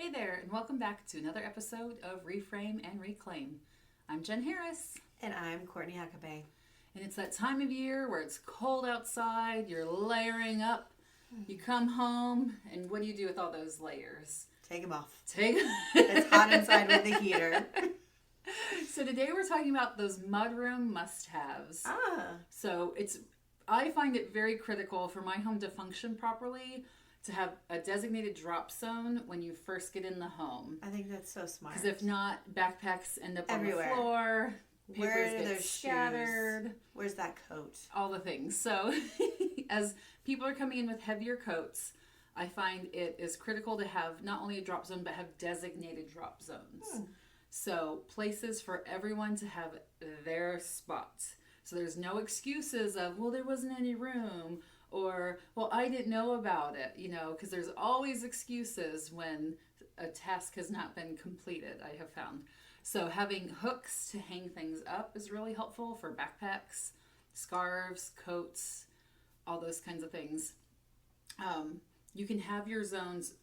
Hey there, and welcome back to another episode of Reframe and Reclaim. I'm Jen Harris, And I'm Courtney Huckabee. and it's that time of year where it's cold outside, you're layering up, you come home, and what do you do with all those layers? Take them off. It's hot inside with the heater. So today we're talking about those mudroom must-haves. Ah. So I find it very critical for my home to function properly to have a designated drop zone when you first get in the home. I think that's so smart. Because if not, backpacks end up Everywhere. on the floor, Where papers are get those scattered, shoes? Where's that coat? all the things. So as people are coming in with heavier coats, I find it is critical to have not only a drop zone, but have designated drop zones. So places for everyone to have their spot. So there's no excuses of, well, there wasn't any room, or, well, I didn't know about it, because there's always excuses when a task has not been completed, I have found. So having hooks to hang things up is really helpful for backpacks, scarves, coats, all those kinds of things. You can have your zones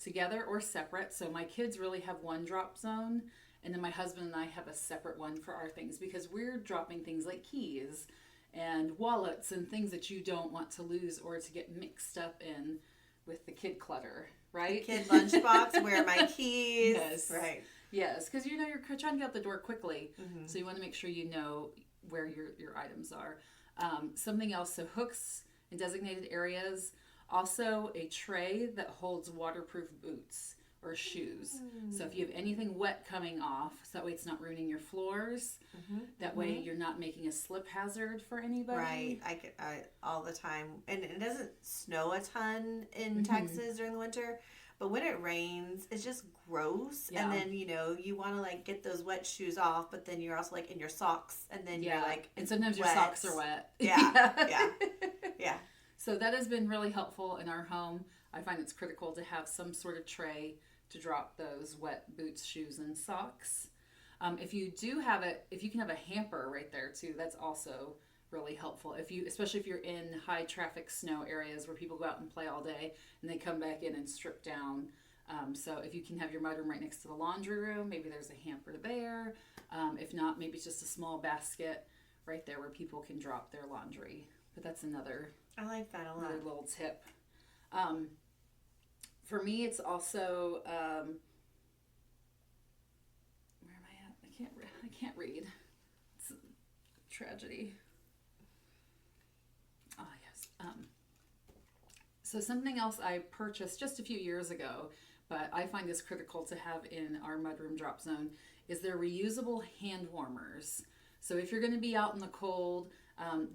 together or separate. So my kids really have one drop zone, and then my husband and I have a separate one for our things because we're dropping things like keys and wallets and things that you don't want to lose or to get mixed up in with the kid clutter, right? Kid lunchbox, where are my keys? Yes. Right. Yes, because you're trying to get out the door quickly, so you want to make sure you know where your items are. Something else, so hooks in designated areas. Also, a tray that holds waterproof boots or shoes. So if you have anything wet coming off, so that way it's not ruining your floors. That way you're not making a slip hazard for anybody. Right. I all the time. And it doesn't snow a ton in Texas during the winter. But when it rains, it's just gross. Yeah. And then, you want to get those wet shoes off, but then you're also in your socks. And then you're and sometimes your wet. socks are wet. Yeah. So that has been really helpful in our home. I find it's critical to have some sort of tray to drop those wet boots, shoes, and socks. If you can have a hamper right there too, that's also really helpful. Especially if you're in high traffic snow areas where people go out and play all day and they come back in and strip down. So if you can have your mudroom right next to the laundry room, maybe there's a hamper there. If not, maybe it's just a small basket right there where people can drop their laundry. But that's another I like that a lot. Another little tip. For me, it's also where am I at? I can't read. It's a tragedy. Ah, yes. So something else I purchased just a few years ago, but I find is critical to have in our mudroom drop zone is their reusable hand warmers. So if you're going to be out in the cold,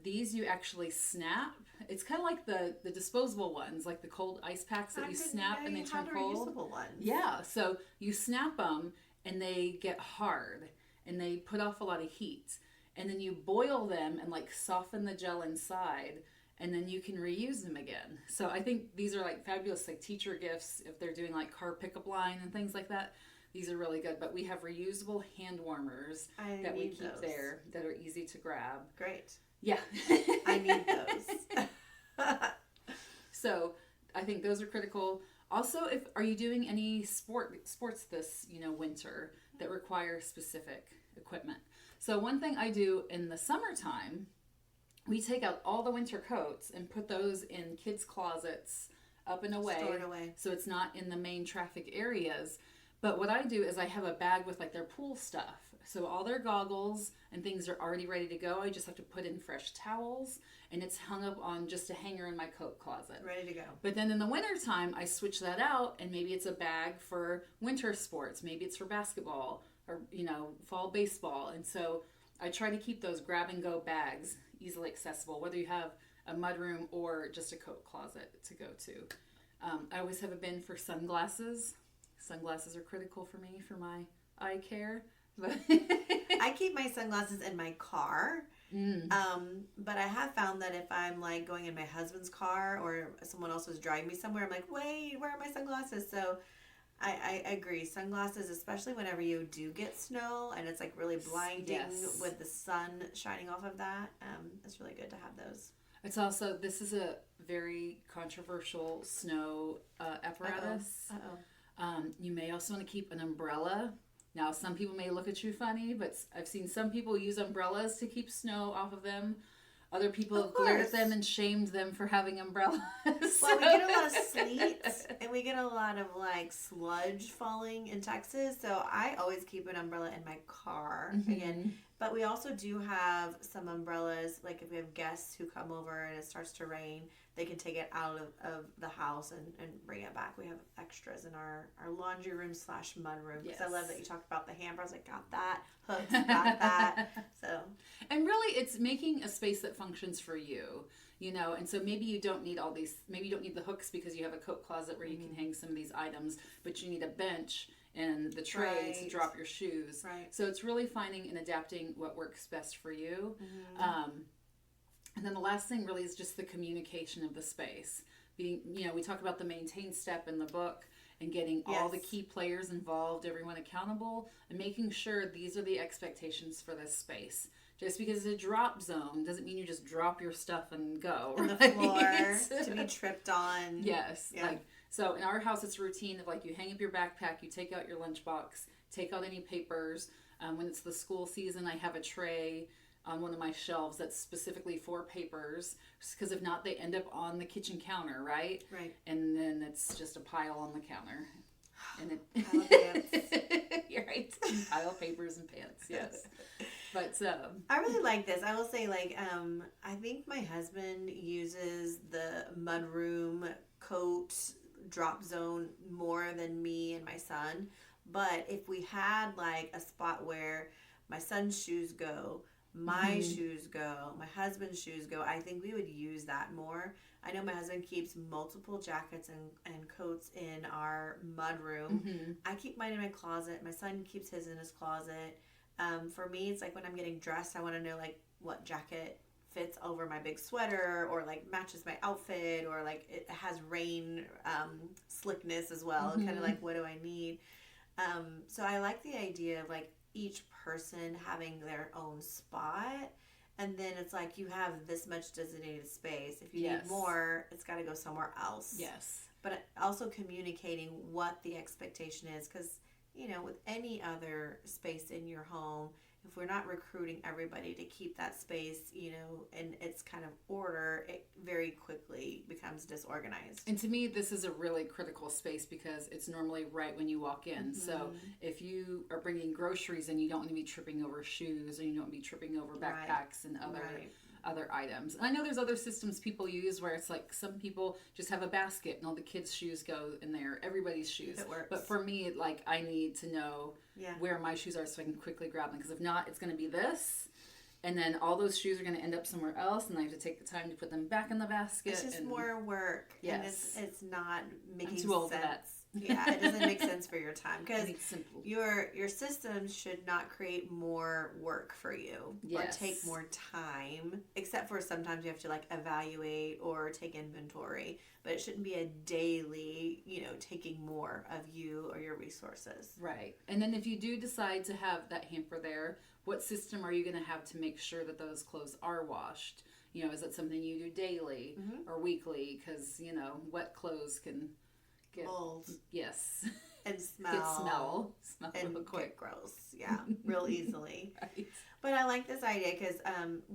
these you actually snap. It's kind of like the disposable ones, like the cold ice packs that you snap and they turn cold. Reusable ones. Yeah, so you snap them and they get hard and they put off a lot of heat. And then you boil them and soften the gel inside, and then you can reuse them again. So I think these are fabulous teacher gifts if they're doing car pickup line and things like that. These are really good, but we have reusable hand warmers that we keep those. There that are easy to grab. Great. Yeah. I need those. So I think those are critical. Also, are you doing any sports this winter that require specific equipment? So one thing I do in the summertime, we take out all the winter coats and put those in kids' closets up and away. Stored away. So it's not in the main traffic areas. But what I do is I have a bag with their pool stuff. So all their goggles and things are already ready to go. I just have to put in fresh towels, and it's hung up on just a hanger in my coat closet. Ready to go. But then in the wintertime, I switch that out, and maybe it's a bag for winter sports. Maybe it's for basketball or, fall baseball. And so I try to keep those grab-and-go bags easily accessible, whether you have a mudroom or just a coat closet to go to. I always have a bin for sunglasses. Sunglasses are critical for me for my eye care. I keep my sunglasses in my car. But I have found that if I'm going in my husband's car or someone else is driving me somewhere, I'm wait, where are my sunglasses? So I agree. Sunglasses, especially whenever you do get snow and it's really blinding with the sun shining off of that. It's really good to have those. It's also, this is a very controversial snow apparatus. You may also want to keep an umbrella. Now, some people may look at you funny, but I've seen some people use umbrellas to keep snow off of them. Other people have glared at them and shamed them for having umbrellas. Well, we get a lot of sleet and we get a lot of like sludge falling in Texas. So I always keep an umbrella in my car again. But we also do have some umbrellas. Like if we have guests who come over and it starts to rain, they can take it out of the house and bring it back. We have extras in our laundry room / mud room. Because I love that you talked about the hamper. I was like, got that. Hooks, got that. So. And really, it's making a space that functions for you. You know, and so maybe you don't need all these, maybe you don't need the hooks because you have a coat closet where you can hang some of these items, but you need a bench and the tray to drop your shoes. Right. So it's really finding and adapting what works best for you. And then the last thing really is just the communication of the space. Being, you know, we talk about the maintain step in the book and getting all the key players involved, everyone accountable, and making sure these are the expectations for this space. Just because it's a drop zone doesn't mean you just drop your stuff and go. On the floor to be tripped on. Yes. Yeah. Like, so in our house, it's a routine of like you hang up your backpack, you take out your lunchbox, take out any papers. When it's the school season, I have a tray on one of my shelves that's specifically for papers, because if not, they end up on the kitchen counter, right? Right. And then it's just a pile on the counter. And it Pile of pants. You're right. Pile of papers and pants, yes. But I really like this. I will say, like, I think my husband uses the mudroom coat drop zone more than me and my son. But if we had like a spot where my son's shoes go, my shoes go, my husband's shoes go, I think we would use that more. I know my husband keeps multiple jackets and coats in our mud room. I keep mine in my closet. My son keeps his in his closet. For me, it's like when I'm getting dressed, I want to know like what jacket fits over my big sweater or like matches my outfit or like it has rain slickness as well. Kind of like, what do I need? So I like the idea of like each person having their own spot, and then it's like you have this much designated space. If you need more, it's got to go somewhere else. Yes. But also communicating what the expectation is, because you know, with any other space in your home, if we're not recruiting everybody to keep that space, you know, in its kind of order, it very quickly becomes disorganized. And to me, this is a really critical space because it's normally right when you walk in. So if you are bringing groceries and you don't want to be tripping over shoes, or you don't want to be tripping over backpacks and other items. And I know there's other systems people use where it's like some people just have a basket and all the kids' shoes go in there, everybody's shoes. It works. But for me, like I need to know where my shoes are so I can quickly grab them, because if not, it's going to be this. And then all those shoes are going to end up somewhere else, and I have to take the time to put them back in the basket. It's just more work. Yes. And it's not making I'm too old sense. for that. Yeah, it doesn't make sense for your time, because simple. your systems should not create more work for you or take more time, except for sometimes you have to like evaluate or take inventory, but it shouldn't be a daily, you know, taking more of you or your resources. Right. And then if you do decide to have that hamper there, what system are you going to have to make sure that those clothes are washed? You know, is it something you do daily or weekly? Because, you know, wet clothes can get mold. Yes. And smell. Smell and real quick. get gross. Yeah, real easily. Right. But I like this idea because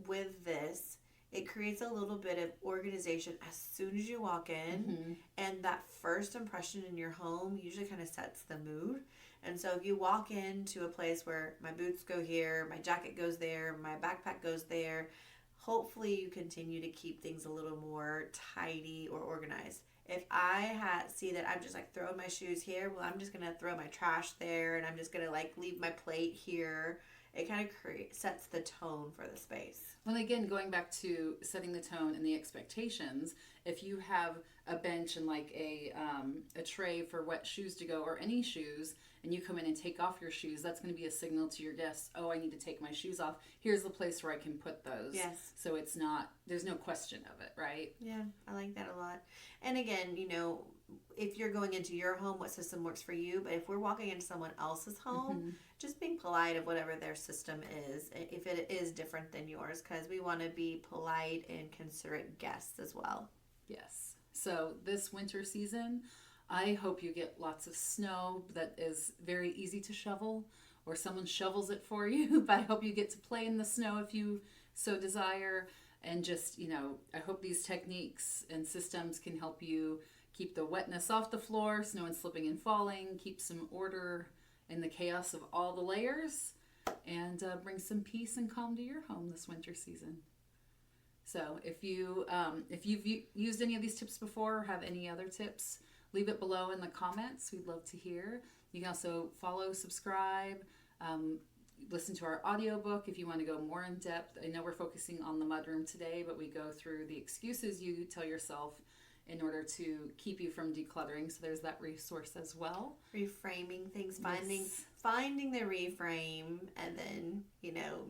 with this, it creates a little bit of organization as soon as you walk in. And that first impression in your home usually kind of sets the mood. And so if you walk into a place where my boots go here, my jacket goes there, my backpack goes there, hopefully you continue to keep things a little more tidy or organized. If I see that I'm just like throwing my shoes here, well, I'm just going to throw my trash there, and I'm just going to like leave my plate here. It kind of sets the tone for the space. Well, again, going back to setting the tone and the expectations, if you have a bench and like a tray for wet shoes to go, or any shoes, and you come in and take off your shoes, that's going to be a signal to your guests, oh, I need to take my shoes off. Here's the place where I can put those. Yes. So there's no question of it, right? Yeah, I like that a lot. And again, you know, if you're going into your home, what system works for you? But if we're walking into someone else's home, just being polite of whatever their system is, if it is different than yours, because we want to be polite and considerate guests as well. Yes. So this winter season, I hope you get lots of snow that is very easy to shovel, or someone shovels it for you. But I hope you get to play in the snow if you so desire. And just, I hope these techniques and systems can help you keep the wetness off the floor, snow and slipping and falling, keep some order in the chaos of all the layers, and bring some peace and calm to your home this winter season. So if you've used any of these tips before or have any other tips, leave it below in the comments. We'd love to hear. You can also follow, subscribe, listen to our audiobook if you want to go more in depth. I know we're focusing on the mudroom today, but we go through the excuses you tell yourself in order to keep you from decluttering. So there's that resource as well. Reframing things, finding the reframe, and then,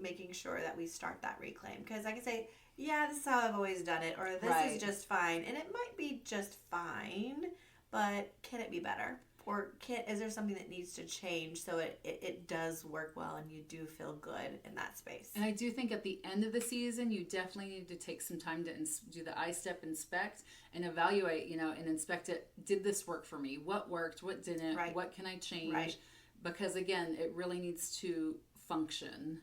making sure that we start that reclaim. Because I can say, yeah, this is how I've always done it, or this is just fine. And it might be just fine, but can it be better? Or is there something that needs to change so it does work well and you do feel good in that space? And I do think at the end of the season, you definitely need to take some time to do the I-step inspect and evaluate, and inspect it. Did this work for me? What worked? What didn't? Right. What can I change? Right. Because again, it really needs to function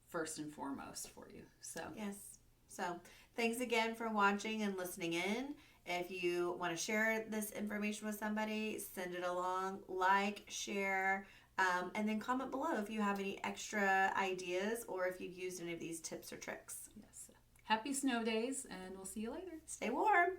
first and foremost for you. So yes. So thanks again for watching and listening in. If you want to share this information with somebody, send it along, share, and then comment below if you have any extra ideas or if you've used any of these tips or tricks. yes. Happy snow days, and we'll see you later. Stay warm.